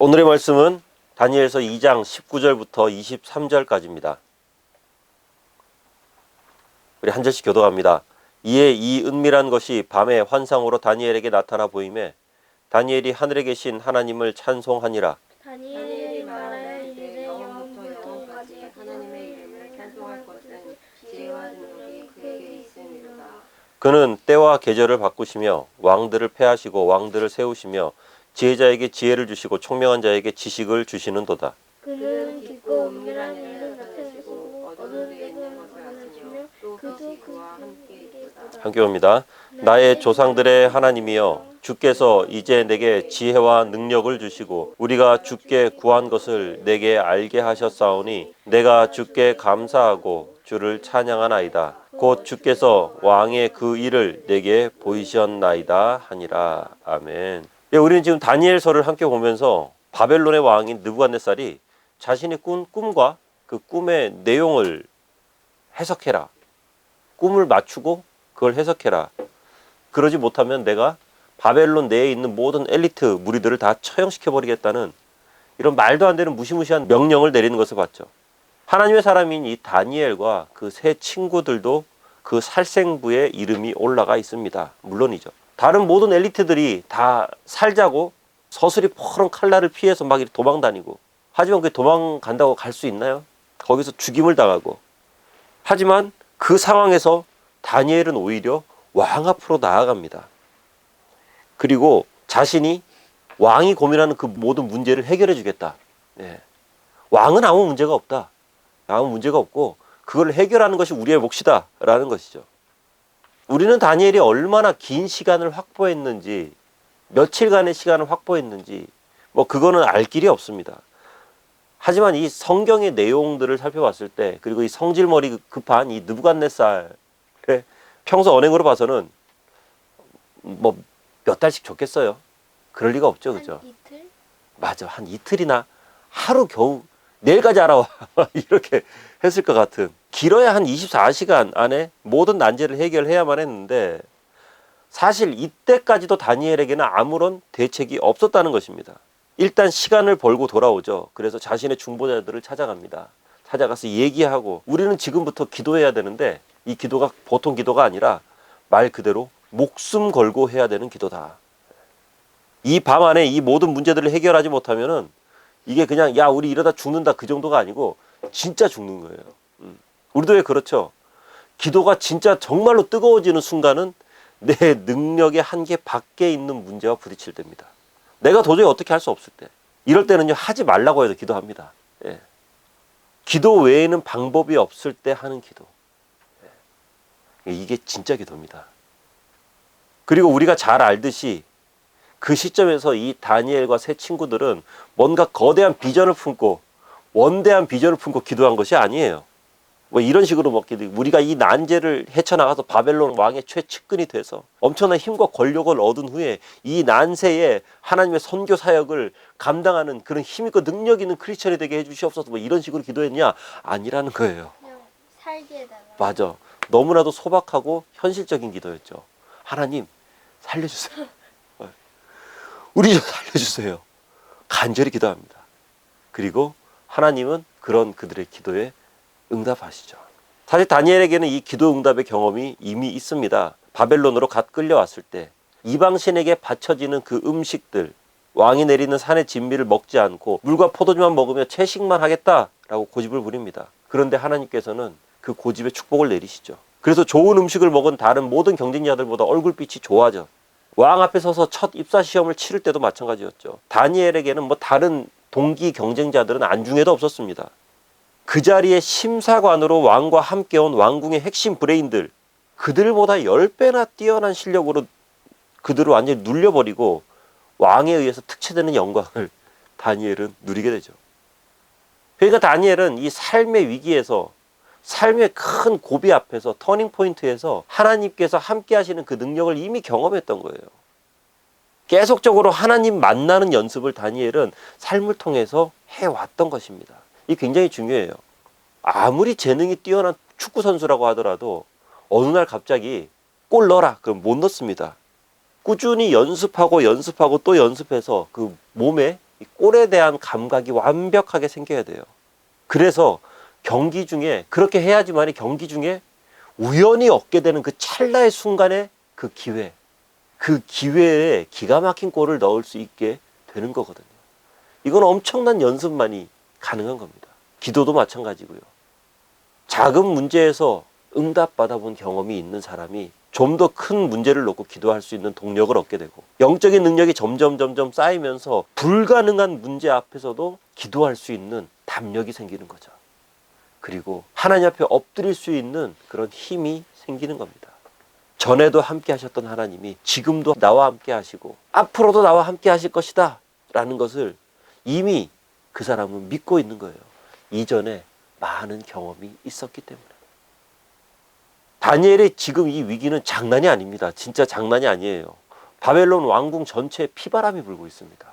오늘의 말씀은 다니엘서 2장 19절부터 23절까지입니다. 우리 한 절씩 교독합니다. 이에 이 은밀한 것이 밤에 환상으로 다니엘에게 나타나 보이매 다니엘이 하늘에 계신 하나님을 찬송하니라. 다니엘이 말하여 이르되 영원부터 영원까지 하나님의 이름을 찬송할 것은 지혜와 능력이 그에게 있음이로다. 그는 때와 계절을 바꾸시며 왕들을 패하시고 왕들을 세우시며 지혜자에게 지혜를 주시고 총명한 자에게 지식을 주시는도다. 그는 깊고 은밀한 일을 나타내시고 어두운 데 있는 것을 아시며 그도 그와 함께 있도다. 함께 봅니다. 나의 조상들의 하나님이여 주께서 이제 내게 지혜와 능력을 주시고 우리가 주께 구한 것을 내게 알게 하셨사오니 내가 주께 감사하고 주를 찬양하나이다. 곧 주께서 왕의 그 일을 내게 보이셨나이다 하니라. 아멘. 예, 우리는 지금 다니엘서를 함께 보면서 바벨론의 왕인 느부갓네살이 자신이 꾼 꿈과 그 꿈의 내용을 해석해라. 꿈을 맞추고 그걸 해석해라. 그러지 못하면 내가 바벨론 내에 있는 모든 엘리트 무리들을 다 처형시켜버리겠다는 이런 말도 안 되는 무시무시한 명령을 내리는 것을 봤죠. 하나님의 사람인 이 다니엘과 그 세 친구들도 그 살생부에 이름이 올라가 있습니다. 물론이죠. 다른 모든 엘리트들이 다 살자고 서슬이 퍼런 칼날을 피해서 막 이렇게 도망다니고, 하지만 그 도망간다고 갈 수 있나요? 거기서 죽임을 당하고. 하지만 그 상황에서 다니엘은 오히려 왕 앞으로 나아갑니다. 그리고 자신이 왕이 고민하는 그 모든 문제를 해결해 주겠다. 예. 왕은 아무 문제가 없다. 아무 문제가 없고 그걸 해결하는 것이 우리의 몫이다 라는 것이죠. 우리는 다니엘이 얼마나 긴 시간을 확보했는지, 며칠간의 시간을 확보했는지 뭐 그거는 알 길이 없습니다. 하지만 이 성경의 내용들을 살펴봤을 때, 그리고 이 성질머리 급한 이 느부갓네살의 평소 언행으로 봐서는 뭐 몇 달씩 줬겠어요. 그럴 리가 없죠, 그죠? 한 이틀? 맞아, 한 이틀이나 하루 겨우 내일까지 알아와 이렇게 했을 것 같은, 길어야 한 24시간 안에 모든 난제를 해결해야만 했는데 사실 이때까지도 다니엘에게는 아무런 대책이 없었다는 것입니다. 일단 시간을 벌고 돌아오죠. 그래서 자신의 중보자들을 찾아갑니다. 찾아가서 얘기하고, 우리는 지금부터 기도해야 되는데 이 기도가 보통 기도가 아니라 말 그대로 목숨 걸고 해야 되는 기도다. 이 밤 안에 이 모든 문제들을 해결하지 못하면은 이게 그냥 야 우리 이러다 죽는다 그 정도가 아니고 진짜 죽는 거예요. 우리도 왜 그렇죠? 기도가 진짜 정말로 뜨거워지는 순간은 내 능력의 한계 밖에 있는 문제와 부딪힐 때입니다. 내가 도저히 어떻게 할 수 없을 때, 이럴 때는요 하지 말라고 해도 기도합니다. 예. 기도 외에는 방법이 없을 때 하는 기도. 예. 이게 진짜 기도입니다. 그리고 우리가 잘 알듯이 그 시점에서 이 다니엘과 세 친구들은 뭔가 거대한 비전을 품고 원대한 비전을 품고 기도한 것이 아니에요. 뭐 이런 식으로 뭐 우리가 이 난제를 헤쳐나가서 바벨론 왕의 최측근이 돼서 엄청난 힘과 권력을 얻은 후에 이 난세에 하나님의 선교 사역을 감당하는 그런 힘있고 능력 있는 크리스천이 되게 해주시옵소서, 뭐 이런 식으로 기도했냐? 아니라는 거예요. 그냥 살게 해달라. 맞아. 너무나도 소박하고 현실적인 기도였죠. 하나님 살려주세요. 우리 좀 살려주세요. 간절히 기도합니다. 그리고 하나님은 그런 그들의 기도에 응답하시죠. 사실 다니엘에게는 이 기도 응답의 경험이 이미 있습니다. 바벨론으로 갓 끌려왔을 때 이방신에게 바쳐지는 그 음식들, 왕이 내리는 산의 진미를 먹지 않고 물과 포도주만 먹으며 채식만 하겠다라고 고집을 부립니다. 그런데 하나님께서는 그 고집에 축복을 내리시죠. 그래서 좋은 음식을 먹은 다른 모든 경쟁자들보다 얼굴빛이 좋아져. 왕 앞에 서서 첫 입사 시험을 치를 때도 마찬가지였죠. 다니엘에게는 뭐 다른 동기 경쟁자들은 안중에도 없었습니다. 그 자리에 심사관으로 왕과 함께 온 왕궁의 핵심 브레인들, 그들보다 10배나 뛰어난 실력으로 그들을 완전히 눌려버리고 왕에 의해서 특채되는 영광을 다니엘은 누리게 되죠. 그러니까 다니엘은 이 삶의 위기에서, 삶의 큰 고비 앞에서, 터닝 포인트에서 하나님께서 함께 하시는 그 능력을 이미 경험했던 거예요. 계속적으로 하나님 만나는 연습을 다니엘은 삶을 통해서 해왔던 것입니다. 이게 굉장히 중요해요. 아무리 재능이 뛰어난 축구 선수라고 하더라도 어느 날 갑자기 골 넣어라 그럼 못 넣습니다. 꾸준히 연습하고 또 연습해서 그 몸에 이 꼴에 대한 감각이 완벽하게 생겨야 돼요. 그래서 경기 중에 그렇게 해야지만이 경기 중에 우연히 얻게 되는 그 찰나의 순간에 그 기회에 기가 막힌 골을 넣을 수 있게 되는 거거든요. 이건 엄청난 연습만이 가능한 겁니다. 기도도 마찬가지고요. 작은 문제에서 응답 받아본 경험이 있는 사람이 좀 더 큰 문제를 놓고 기도할 수 있는 동력을 얻게 되고, 영적인 능력이 점점 쌓이면서 불가능한 문제 앞에서도 기도할 수 있는 담력이 생기는 거죠. 그리고 하나님 앞에 엎드릴 수 있는 그런 힘이 생기는 겁니다. 전에도 함께 하셨던 하나님이 지금도 나와 함께 하시고 앞으로도 나와 함께 하실 것이다 라는 것을 이미 그 사람은 믿고 있는 거예요. 이전에 많은 경험이 있었기 때문에. 다니엘의 지금 이 위기는 장난이 아닙니다. 진짜 장난이 아니에요. 바벨론 왕궁 전체에 피바람이 불고 있습니다.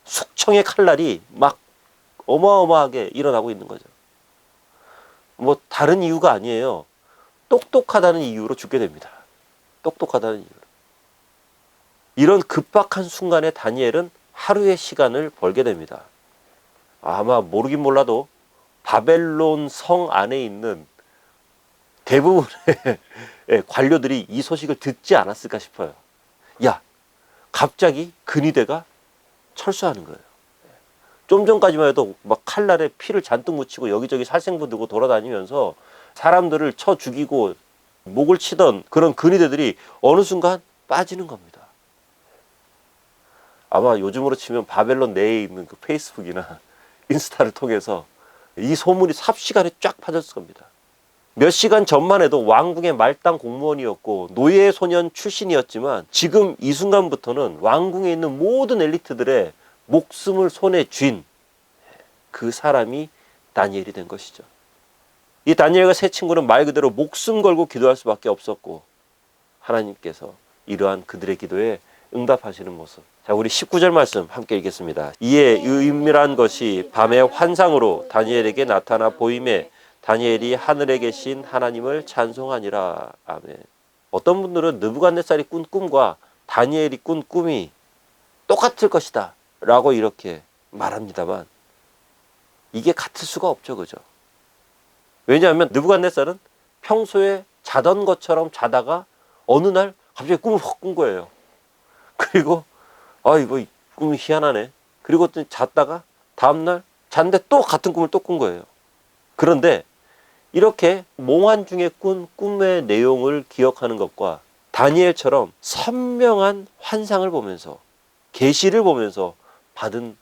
숙청의 칼날이 막 어마어마하게 일어나고 있는 거죠. 뭐 다른 이유가 아니에요. 똑똑하다는 이유로 죽게 됩니다. 똑똑하다는 이유로. 이런 급박한 순간에 다니엘은 하루의 시간을 벌게 됩니다. 아마 모르긴 몰라도 바벨론 성 안에 있는 대부분의 관료들이 이 소식을 듣지 않았을까 싶어요. 야, 갑자기 근위대가 철수하는 거예요. 좀 전까지만 해도 막 칼날에 피를 잔뜩 묻히고 여기저기 살생부 들고 돌아다니면서 사람들을 쳐 죽이고 목을 치던 그런 근위대들이 어느 순간 빠지는 겁니다. 아마 요즘으로 치면 바벨론 내에 있는 그 페이스북이나 인스타를 통해서 이 소문이 삽시간에 쫙 퍼졌을 겁니다. 몇 시간 전만 해도 왕궁의 말단 공무원이었고 노예 소년 출신이었지만 지금 이 순간부터는 왕궁에 있는 모든 엘리트들의 목숨을 손에 쥔 그 사람이 다니엘이 된 것이죠. 이 다니엘과 세 친구는 말 그대로 목숨 걸고 기도할 수밖에 없었고 하나님께서 이러한 그들의 기도에 응답하시는 모습. 자, 우리 19절 말씀 함께 읽겠습니다. 이에 은밀한 것이 밤의 환상으로 다니엘에게 나타나 보임에 다니엘이 하늘에 계신 하나님을 찬송하니라. 아멘. 어떤 분들은 느부갓네살이 꾼 꿈과 다니엘이 꾼 꿈이 똑같을 것이다 라고 이렇게 말합니다만 이게 같을 수가 없죠. 그죠? 왜냐하면 느부갓네살은 평소에 자던 것처럼 자다가 어느 날 갑자기 꿈을 확 꾼 거예요. 그리고 이거 꿈이 희한하네. 그리고 또 잤다가 다음날 잤는데 또 같은 꿈을 또 꾼 거예요. 그런데 이렇게 몽환 중에 꾼 꿈의 내용을 기억하는 것과 다니엘처럼 선명한 환상을 보면서 계시를 보면서 받은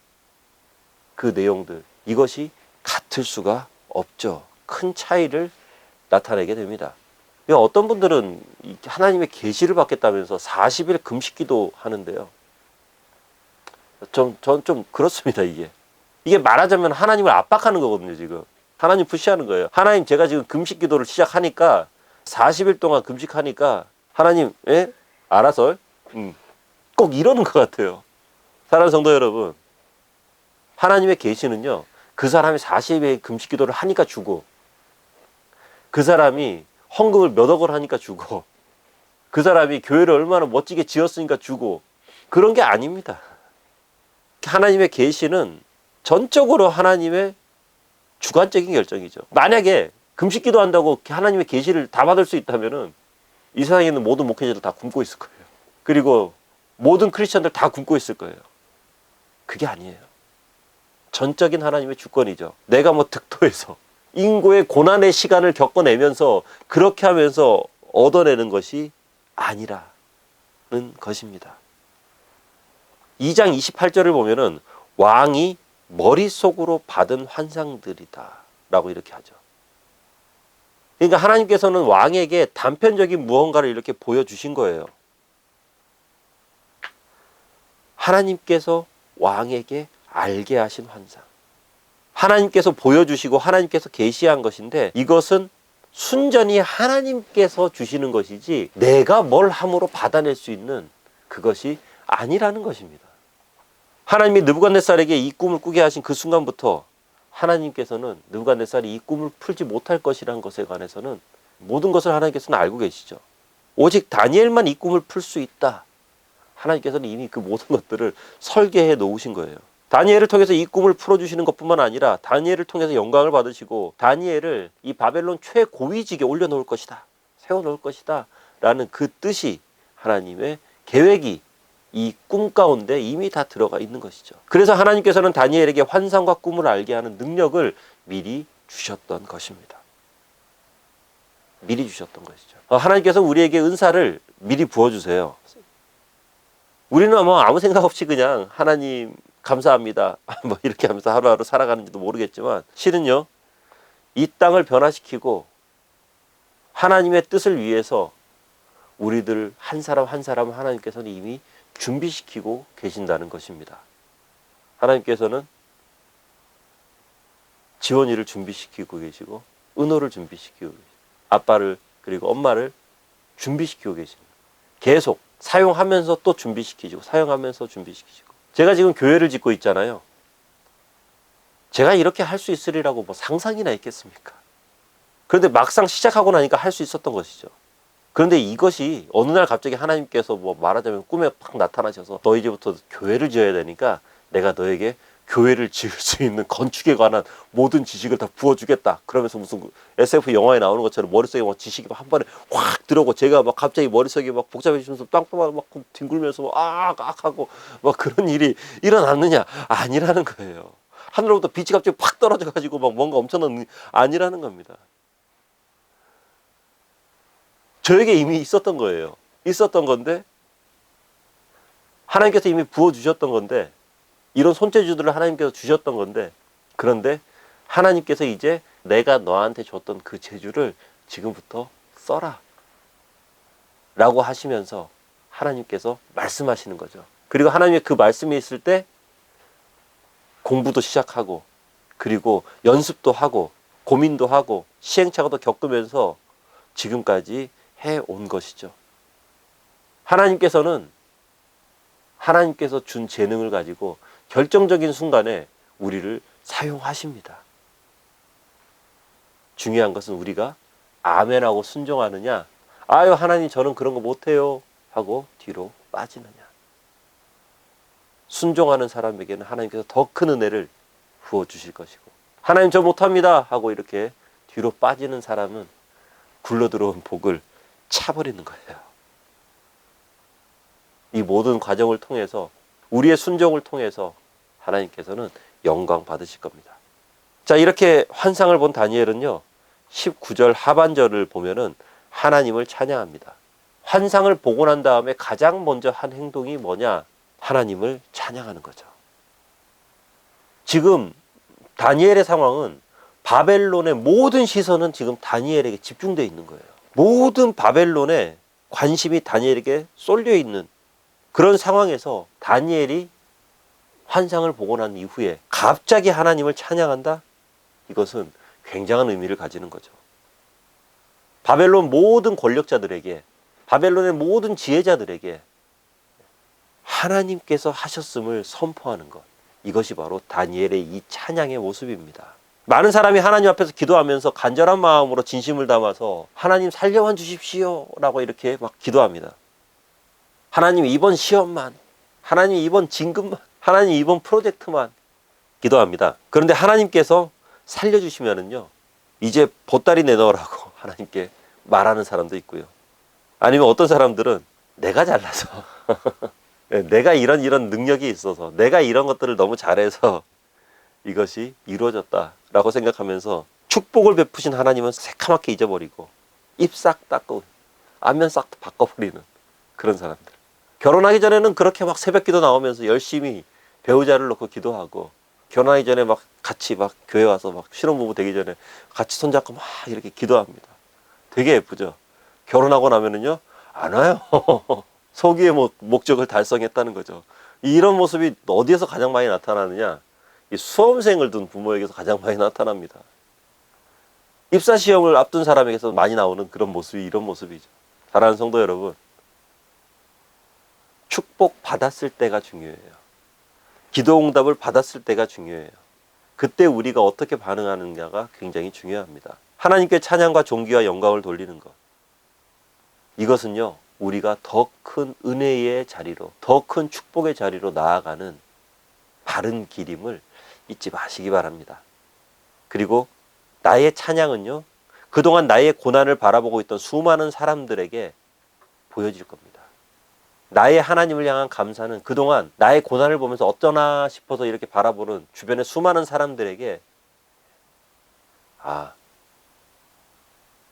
그 내용들, 이것이 같을 수가 없죠. 큰 차이를 나타내게 됩니다. 어떤 분들은 하나님의 계시를 받겠다면서 40일 금식기도 하는데요. 전 좀 그렇습니다. 이게 말하자면 하나님을 압박하는 거거든요. 지금 하나님 푸시하는 거예요. 하나님, 제가 지금 금식기도를 시작하니까 40일 동안 금식하니까 하나님, 알아서 꼭 이러는 것 같아요. 사랑하는 성도 여러분, 하나님의 계시는요, 그 사람이 40일 금식기도를 하니까 주고, 그 사람이 헌금을 몇 억을 하니까 주고, 그 사람이 교회를 얼마나 멋지게 지었으니까 주고, 그런 게 아닙니다. 하나님의 계시는 전적으로 하나님의 주관적인 결정이죠. 만약에 금식기도 한다고 하나님의 계시를 다 받을 수 있다면은 이 세상에 있는 모든 목회자들 다 굶고 있을 거예요. 그리고 모든 크리스천들 다 굶고 있을 거예요. 그게 아니에요. 전적인 하나님의 주권이죠. 내가 뭐 득도해서 인고의 고난의 시간을 겪어내면서 그렇게 하면서 얻어내는 것이 아니라는 것입니다. 2장 28절을 보면은 왕이 머릿속으로 받은 환상들이다 라고 이렇게 하죠. 그러니까 하나님께서는 왕에게 단편적인 무언가를 이렇게 보여주신 거예요. 하나님께서 왕에게 알게 하신 환상, 하나님께서 보여주시고 하나님께서 계시한 것인데, 이것은 순전히 하나님께서 주시는 것이지 내가 뭘 함으로 받아낼 수 있는 그것이 아니라는 것입니다. 하나님이 느부갓네살에게 이 꿈을 꾸게 하신 그 순간부터 하나님께서는 느부갓네살이 이 꿈을 풀지 못할 것이라는 것에 관해서는 모든 것을 하나님께서는 알고 계시죠. 오직 다니엘만 이 꿈을 풀 수 있다. 하나님께서는 이미 그 모든 것들을 설계해 놓으신 거예요. 다니엘을 통해서 이 꿈을 풀어주시는 것뿐만 아니라 다니엘을 통해서 영광을 받으시고 다니엘을 이 바벨론 최고위직에 올려놓을 것이다, 세워놓을 것이다 라는 그 뜻이, 하나님의 계획이 이 꿈 가운데 이미 다 들어가 있는 것이죠. 그래서 하나님께서는 다니엘에게 환상과 꿈을 알게 하는 능력을 미리 주셨던 것입니다. 미리 주셨던 것이죠. 하나님께서 우리에게 은사를 미리 부어주세요. 우리는 아무 생각 없이 그냥 하나님 감사합니다 뭐 이렇게 하면서 하루하루 살아가는지도 모르겠지만, 실은요, 이 땅을 변화시키고 하나님의 뜻을 위해서 우리들 한 사람 한 사람 하나님께서는 이미 준비시키고 계신다는 것입니다. 하나님께서는 지원이를 준비시키고 계시고, 은호를 준비시키고 계시고, 아빠를 그리고 엄마를 준비시키고 계십니다. 계속 사용하면서 또 준비시키시고, 사용하면서 준비시키시고. 제가 지금 교회를 짓고 있잖아요. 제가 이렇게 할 수 있으리라고 뭐 상상이나 있겠습니까? 그런데 막상 시작하고 나니까 할 수 있었던 것이죠. 그런데 이것이 어느 날 갑자기 하나님께서 뭐 말하자면 꿈에 팍 나타나셔서 너 이제부터 교회를 지어야 되니까 내가 너에게 교회를 지을 수 있는 건축에 관한 모든 지식을 다 부어주겠다. 그러면서 무슨 SF 영화에 나오는 것처럼 머릿속에 막 지식이 한 번에 확 들어오고, 제가 막 갑자기 머릿속이 막 복잡해지면서 땅바닥 막 뒹굴면서 악 하고 막 그런 일이 일어났느냐? 아니라는 거예요. 하늘로부터 빛이 갑자기 팍 떨어져 가지고 막 뭔가 엄청난, 아니라는 겁니다. 저에게 이미 있었던 거예요. 있었던 건데, 하나님께서 이미 부어주셨던 건데, 이런 손재주들을 하나님께서 주셨던 건데, 그런데 하나님께서 이제 내가 너한테 줬던 그 재주를 지금부터 써라 라고 하시면서 하나님께서 말씀하시는 거죠. 그리고 하나님의 그 말씀이 있을 때 공부도 시작하고, 그리고 연습도 하고, 고민도 하고, 시행착오도 겪으면서 지금까지 해온 것이죠. 하나님께서는 하나님께서 준 재능을 가지고 결정적인 순간에 우리를 사용하십니다. 중요한 것은 우리가 아멘하고 순종하느냐, 아유 하나님 저는 그런 거 못해요 하고 뒤로 빠지느냐. 순종하는 사람에게는 하나님께서 더 큰 은혜를 부어주실 것이고, 하나님 저 못합니다 하고 이렇게 뒤로 빠지는 사람은 굴러들어온 복을 차버리는 거예요. 이 모든 과정을 통해서, 우리의 순종을 통해서 하나님께서는 영광 받으실 겁니다. 자, 이렇게 환상을 본 다니엘은요, 19절 하반절을 보면은 하나님을 찬양합니다. 환상을 보고 난 다음에 가장 먼저 한 행동이 뭐냐? 하나님을 찬양하는 거죠. 지금 다니엘의 상황은 바벨론의 모든 시선은 지금 다니엘에게 집중되어 있는 거예요. 모든 바벨론의 관심이 다니엘에게 쏠려 있는 그런 상황에서 다니엘이 환상을 보고 난 이후에 갑자기 하나님을 찬양한다? 이것은 굉장한 의미를 가지는 거죠. 바벨론 모든 권력자들에게, 바벨론의 모든 지혜자들에게 하나님께서 하셨음을 선포하는 것, 이것이 바로 다니엘의 이 찬양의 모습입니다. 많은 사람이 하나님 앞에서 기도하면서 간절한 마음으로 진심을 담아서 하나님 살려만 주십시오 라고 이렇게 막 기도합니다. 하나님 이번 시험만, 하나님 이번 진급만, 하나님 이번 프로젝트만 기도합니다. 그런데 하나님께서 살려주시면은요, 이제 보따리 내놓으라고 하나님께 말하는 사람도 있고요. 아니면 어떤 사람들은 내가 잘나서 내가 이런 능력이 있어서, 내가 이런 것들을 너무 잘해서 이것이 이루어졌다라고 생각하면서 축복을 베푸신 하나님은 새카맣게 잊어버리고 입 싹 닦고 안면 싹 바꿔버리는 그런 사람들. 결혼하기 전에는 그렇게 막 새벽기도 나오면서 열심히 배우자를 놓고 기도하고, 결혼하기 전에 막 같이 막 교회 와서 막 신혼부부 되기 전에 같이 손잡고 막 이렇게 기도합니다. 되게 예쁘죠. 결혼하고 나면은요, 안 와요. 소기의 목적을 달성했다는 거죠. 이런 모습이 어디에서 가장 많이 나타나느냐? 이 수험생을 둔 부모에게서 가장 많이 나타납니다. 입사시험을 앞둔 사람에게서 많이 나오는 그런 모습이 이런 모습이죠. 사랑하는 성도 여러분, 축복 받았을 때가 중요해요. 기도 응답을 받았을 때가 중요해요. 그때 우리가 어떻게 반응하느냐가 굉장히 중요합니다. 하나님께 찬양과 존귀와 영광을 돌리는 것, 이것은요, 우리가 더 큰 은혜의 자리로, 더 큰 축복의 자리로 나아가는 바른 길임을 잊지 마시기 바랍니다. 그리고 나의 찬양은요, 그동안 나의 고난을 바라보고 있던 수많은 사람들에게 보여질 겁니다. 나의 하나님을 향한 감사는 그동안 나의 고난을 보면서 어쩌나 싶어서 이렇게 바라보는 주변의 수많은 사람들에게, 아,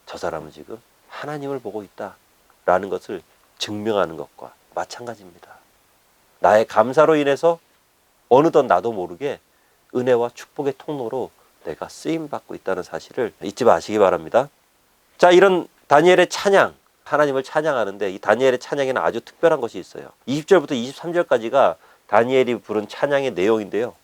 저 사람은 지금 하나님을 보고 있다라는 것을 증명하는 것과 마찬가지입니다. 나의 감사로 인해서 어느덧 나도 모르게 은혜와 축복의 통로로 내가 쓰임받고 있다는 사실을 잊지 마시기 바랍니다. 자, 이런 다니엘의 찬양, 하나님을 찬양하는데 이 다니엘의 찬양에는 아주 특별한 것이 있어요. 20절부터 23절까지가 다니엘이 부른 찬양의 내용인데요.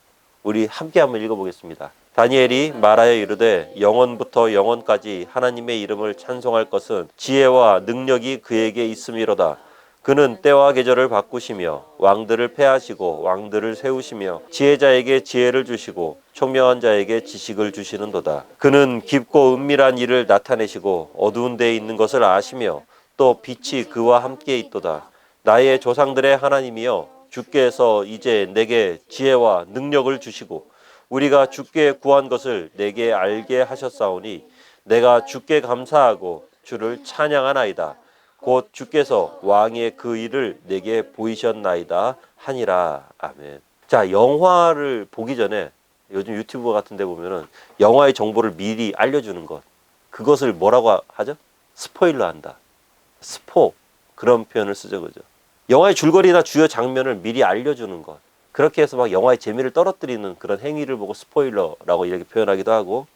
우리 함께 한번 읽어보겠습니다. 다니엘이 말하여 이르되 영원부터 영원까지 하나님의 이름을 찬송할 것은 지혜와 능력이 그에게 있음이로다. 그는 때와 계절을 바꾸시며 왕들을 패하시고 왕들을 세우시며 지혜자에게 지혜를 주시고 총명한 자에게 지식을 주시는도다. 그는 깊고 은밀한 일을 나타내시고 어두운 데에 있는 것을 아시며 또 빛이 그와 함께 있도다. 나의 조상들의 하나님이여 주께서 이제 내게 지혜와 능력을 주시고 우리가 주께 구한 것을 내게 알게 하셨사오니 내가 주께 감사하고 주를 찬양하나이다. 곧 주께서 왕의 그 일을 내게 보이셨나이다 하니라. 아멘. 자, 영화를 보기 전에 요즘 유튜브 같은 데 보면은 영화의 정보를 미리 알려주는 것, 그것을 뭐라고 하죠? 스포일러 한다. 스포, 그런 표현을 쓰죠. 그죠? 영화의 줄거리나 주요 장면을 미리 알려주는 것, 그렇게 해서 막 영화의 재미를 떨어뜨리는 그런 행위를 보고 스포일러라고 이렇게 표현하기도 하고,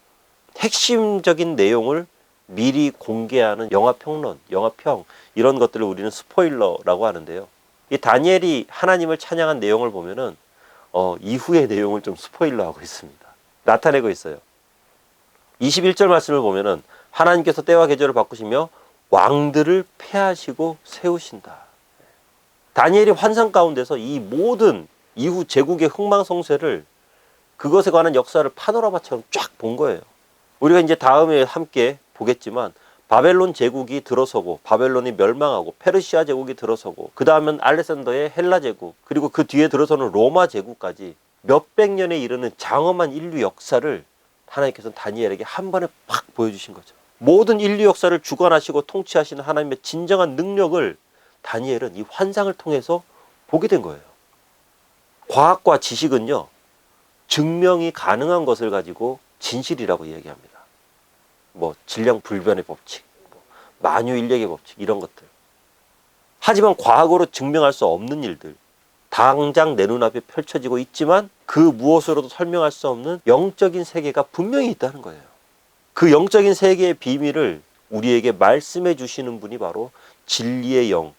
핵심적인 내용을 미리 공개하는 영화평론, 영화평, 이런 것들을 우리는 스포일러라고 하는데요. 이 다니엘이 하나님을 찬양한 내용을 보면은 이후의 내용을 좀 스포일러하고 있습니다. 나타내고 있어요. 21절 말씀을 보면은 하나님께서 때와 계절을 바꾸시며 왕들을 패하시고 세우신다. 다니엘이 환상 가운데서 이 모든 이후 제국의 흥망성쇠를, 그것에 관한 역사를 파노라마처럼 쫙 본 거예요. 우리가 이제 다음에 함께 보겠지만 바벨론 제국이 들어서고 바벨론이 멸망하고 페르시아 제국이 들어서고 그 다음은 알렉산더의 헬라 제국, 그리고 그 뒤에 들어서는 로마 제국까지 몇백 년에 이르는 장엄한 인류 역사를 하나님께서는 다니엘에게 한 번에 팍 보여주신 거죠. 모든 인류 역사를 주관하시고 통치하시는 하나님의 진정한 능력을 다니엘은 이 환상을 통해서 보게 된 거예요. 과학과 지식은요, 증명이 가능한 것을 가지고 진실이라고 이야기합니다. 뭐 질량 불변의 법칙, 만유인력의 법칙, 이런 것들. 하지만 과학으로 증명할 수 없는 일들, 당장 내 눈앞에 펼쳐지고 있지만 그 무엇으로도 설명할 수 없는 영적인 세계가 분명히 있다는 거예요. 그 영적인 세계의 비밀을 우리에게 말씀해 주시는 분이 바로 진리의 영,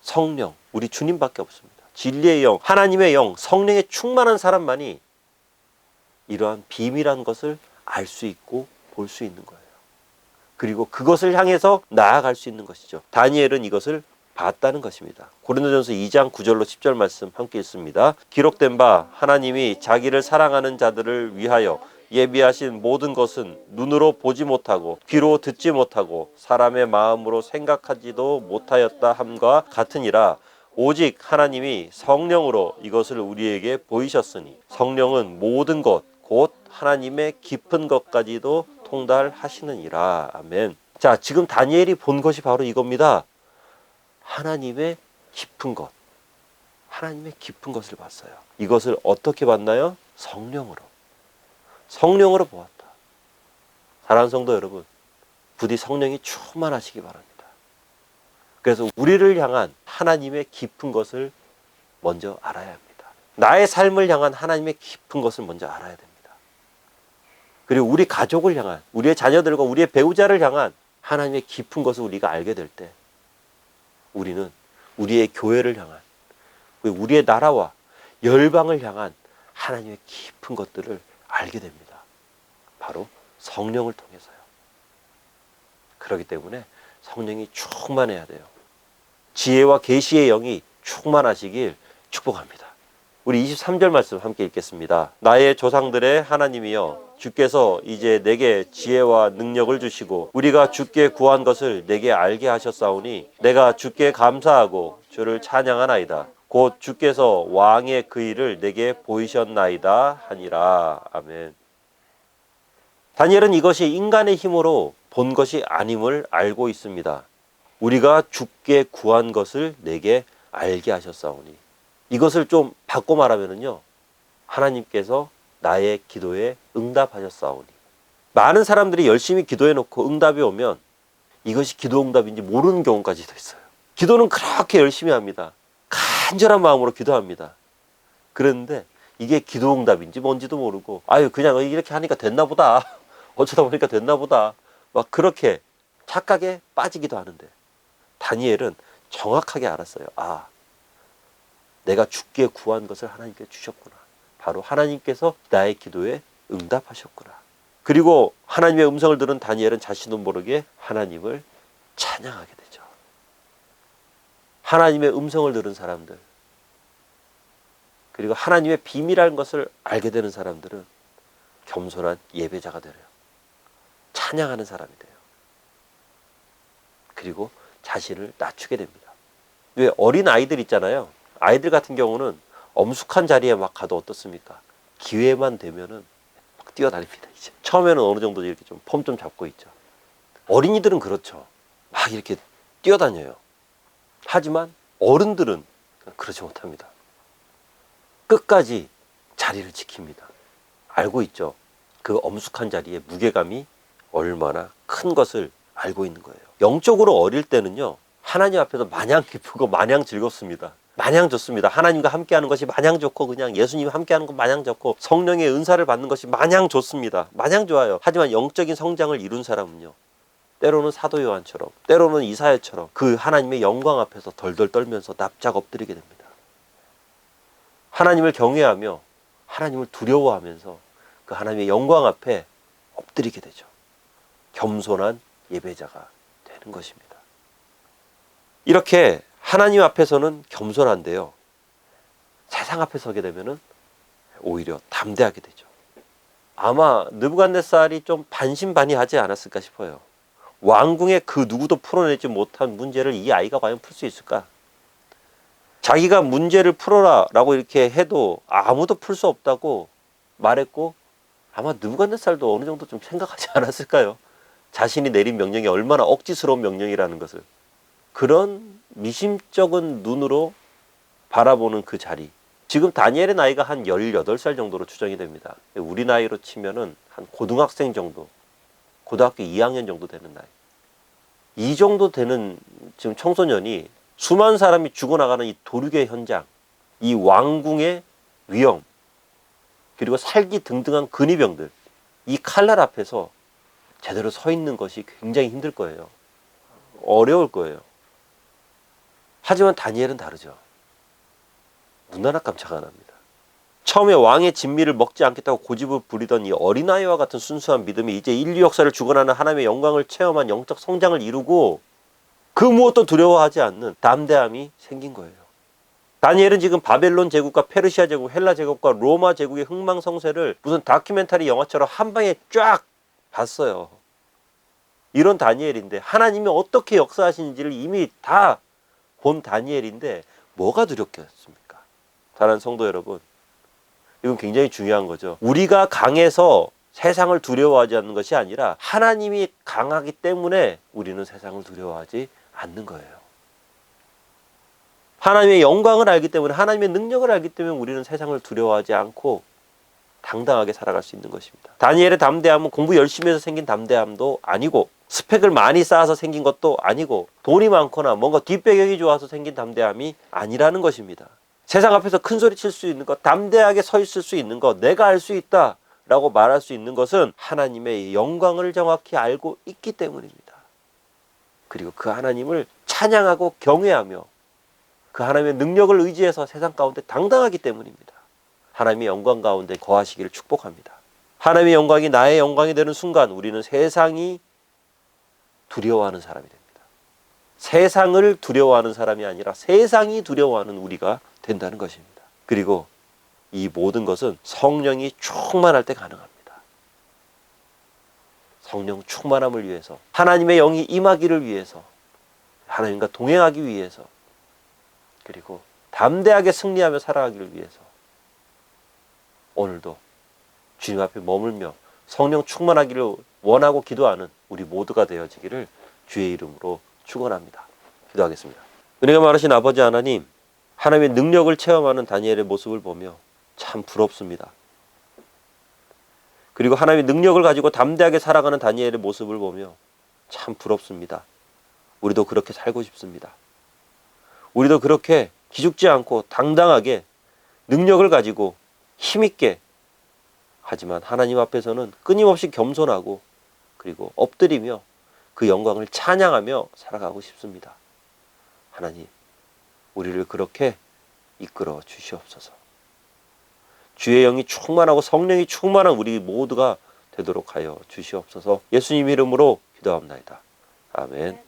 성령, 우리 주님밖에 없습니다. 진리의 영, 하나님의 영, 성령에 충만한 사람만이 이러한 비밀한 것을 알 수 있고 볼 수 있는 거예요. 그리고 그것을 향해서 나아갈 수 있는 것이죠. 다니엘은 이것을 봤다는 것입니다. 고린도전서 2장 9절로 10절 말씀 함께 읽습니다. 기록된 바 하나님이 자기를 사랑하는 자들을 위하여 예비하신 모든 것은 눈으로 보지 못하고 귀로 듣지 못하고 사람의 마음으로 생각하지도 못하였다 함과 같으니라. 오직 하나님이 성령으로 이것을 우리에게 보이셨으니 성령은 모든 것 곧 하나님의 깊은 것까지도 통달하시느니라. 아멘. 자, 지금 다니엘이 본 것이 바로 이겁니다. 하나님의 깊은 것, 하나님의 깊은 것을 봤어요. 이것을 어떻게 봤나요? 성령으로 보았다. 사랑하는 성도 여러분, 부디 성령이 충만하시기 바랍니다. 그래서 우리를 향한 하나님의 깊은 것을 먼저 알아야 합니다. 나의 삶을 향한 하나님의 깊은 것을 먼저 알아야 됩니다. 그리고 우리 가족을 향한, 우리의 자녀들과 우리의 배우자를 향한 하나님의 깊은 것을 우리가 알게 될 때 우리는 우리의 교회를 향한, 우리의 나라와 열방을 향한 하나님의 깊은 것들을 알게 됩니다. 바로 성령을 통해서요. 그렇기 때문에 성령이 충만해야 돼요. 지혜와 계시의 영이 충만하시길 축복합니다. 우리 23절 말씀 함께 읽겠습니다. 나의 조상들의 하나님이여 주께서 이제 내게 지혜와 능력을 주시고 우리가 주께 구한 것을 내게 알게 하셨사오니 내가 주께 감사하고 주를 찬양하나이다. 곧 주께서 왕의 그 일을 내게 보이셨나이다 하니라. 아멘. 다니엘은 이것이 인간의 힘으로 본 것이 아님을 알고 있습니다. 우리가 주께 구한 것을 내게 알게 하셨사오니. 이것을 좀 바꿔 말하면요, 하나님께서 나의 기도에 응답하셨사오니. 많은 사람들이 열심히 기도해 놓고 응답이 오면 이것이 기도 응답인지 모르는 경우까지도 있어요. 기도는 그렇게 열심히 합니다. 간절한 마음으로 기도합니다. 그런데 이게 기도 응답인지 뭔지도 모르고, 아유 그냥 이렇게 하니까 됐나 보다, 어쩌다 보니까 됐나 보다, 막 그렇게 착각에 빠지기도 하는데, 다니엘은 정확하게 알았어요. 아, 내가 주께 구한 것을 하나님께 주셨구나. 바로 하나님께서 나의 기도에 응답하셨구나. 그리고 하나님의 음성을 들은 다니엘은 자신도 모르게 하나님을 찬양하게 되죠. 하나님의 음성을 들은 사람들, 그리고 하나님의 비밀한 것을 알게 되는 사람들은 겸손한 예배자가 되어요. 찬양하는 사람이 돼요. 그리고 자신을 낮추게 됩니다. 왜 어린 아이들 있잖아요. 아이들 같은 경우는 엄숙한 자리에 막 가도 어떻습니까? 기회만 되면은 막 뛰어다닙니다. 이제 처음에는 어느 정도 이렇게 좀 폼 좀 잡고 있죠. 어린이들은 그렇죠. 막 이렇게 뛰어다녀요. 하지만 어른들은 그러지 못합니다. 끝까지 자리를 지킵니다. 알고 있죠. 그 엄숙한 자리에 무게감이 얼마나 큰 것을 알고 있는 거예요. 영적으로 어릴 때는요, 하나님 앞에서 마냥 기쁘고 마냥 즐겁습니다. 마냥 좋습니다. 하나님과 함께하는 것이 마냥 좋고, 그냥 예수님과 함께하는 것 마냥 좋고, 성령의 은사를 받는 것이 마냥 좋습니다. 마냥 좋아요. 하지만 영적인 성장을 이룬 사람은요, 때로는 사도 요한처럼, 때로는 이사야처럼 그 하나님의 영광 앞에서 덜덜 떨면서 납작 엎드리게 됩니다. 하나님을 경외하며 하나님을 두려워하면서 그 하나님의 영광 앞에 엎드리게 되죠. 겸손한 예배자가 되는 것입니다. 이렇게 하나님 앞에서는 겸손한데요, 세상 앞에 서게 되면은 오히려 담대하게 되죠. 아마 느부갓네살이 좀 반신반의하지 않았을까 싶어요. 왕궁의 그 누구도 풀어내지 못한 문제를 이 아이가 과연 풀 수 있을까? 자기가 문제를 풀어라 라고 이렇게 해도 아무도 풀 수 없다고 말했고, 아마 느부갓네살도 어느 정도 좀 생각하지 않았을까요? 자신이 내린 명령이 얼마나 억지스러운 명령이라는 것을. 그런 미심쩍은 눈으로 바라보는 그 자리. 지금 다니엘의 나이가 한 18살 정도로 추정이 됩니다. 우리 나이로 치면은 한 고등학생 정도, 고등학교 2학년 정도 되는 나이. 이 정도 되는 지금 청소년이 수많은 사람이 죽어나가는 이 도륙의 현장, 이 왕궁의 위험, 그리고 살기 등등한 근위병들, 이 칼날 앞에서 제대로 서 있는 것이 굉장히 힘들 거예요. 어려울 거예요. 하지만 다니엘은 다르죠. 눈 하나 깜짝 안 합니다. 처음에 왕의 진미를 먹지 않겠다고 고집을 부리던 이 어린아이와 같은 순수한 믿음이 이제 인류 역사를 주관하는 하나님의 영광을 체험한 영적 성장을 이루고, 그 무엇도 두려워하지 않는 담대함이 생긴 거예요. 다니엘은 지금 바벨론 제국과 페르시아 제국, 헬라 제국과 로마 제국의 흥망성쇠를 무슨 다큐멘터리 영화처럼 한 방에 쫙 봤어요. 이런 다니엘인데, 하나님이 어떻게 역사하시는지를 이미 다 본 다니엘인데 뭐가 두렵겠습니까? 사랑하는 성도 여러분, 이건 굉장히 중요한 거죠. 우리가 강해서 세상을 두려워하지 않는 것이 아니라 하나님이 강하기 때문에 우리는 세상을 두려워하지 않는 거예요. 하나님의 영광을 알기 때문에, 하나님의 능력을 알기 때문에 우리는 세상을 두려워하지 않고 당당하게 살아갈 수 있는 것입니다. 다니엘의 담대함은 공부 열심히 해서 생긴 담대함도 아니고, 스펙을 많이 쌓아서 생긴 것도 아니고, 돈이 많거나 뭔가 뒷배경이 좋아서 생긴 담대함이 아니라는 것입니다. 세상 앞에서 큰 소리 칠 수 있는 것, 담대하게 서 있을 수 있는 것, 내가 알 수 있다 라고 말할 수 있는 것은 하나님의 영광을 정확히 알고 있기 때문입니다. 그리고 그 하나님을 찬양하고 경외하며 그 하나님의 능력을 의지해서 세상 가운데 당당하기 때문입니다. 하나님의 영광 가운데 거하시기를 축복합니다. 하나님의 영광이 나의 영광이 되는 순간 우리는 세상이 두려워하는 사람이 됩니다. 세상을 두려워하는 사람이 아니라 세상이 두려워하는 우리가 된다는 것입니다. 그리고 이 모든 것은 성령이 충만할 때 가능합니다. 성령 충만함을 위해서, 하나님의 영이 임하기를 위해서, 하나님과 동행하기 위해서, 그리고 담대하게 승리하며 살아가기를 위해서 오늘도 주님 앞에 머물며 성령 충만하기를 원하고 기도하는 우리 모두가 되어지기를 주의 이름으로 축원합니다. 기도하겠습니다. 은혜가 많으신 아버지 하나님, 하나님의 능력을 체험하는 다니엘의 모습을 보며 참 부럽습니다. 그리고 하나님의 능력을 가지고 담대하게 살아가는 다니엘의 모습을 보며 참 부럽습니다. 우리도 그렇게 살고 싶습니다. 우리도 그렇게 기죽지 않고 당당하게 능력을 가지고 힘있게, 하지만 하나님 앞에서는 끊임없이 겸손하고 그리고 엎드리며 그 영광을 찬양하며 살아가고 싶습니다. 하나님, 우리를 그렇게 이끌어 주시옵소서. 주의 영이 충만하고 성령이 충만한 우리 모두가 되도록 하여 주시옵소서. 예수님 이름으로 기도합나이다. 아멘.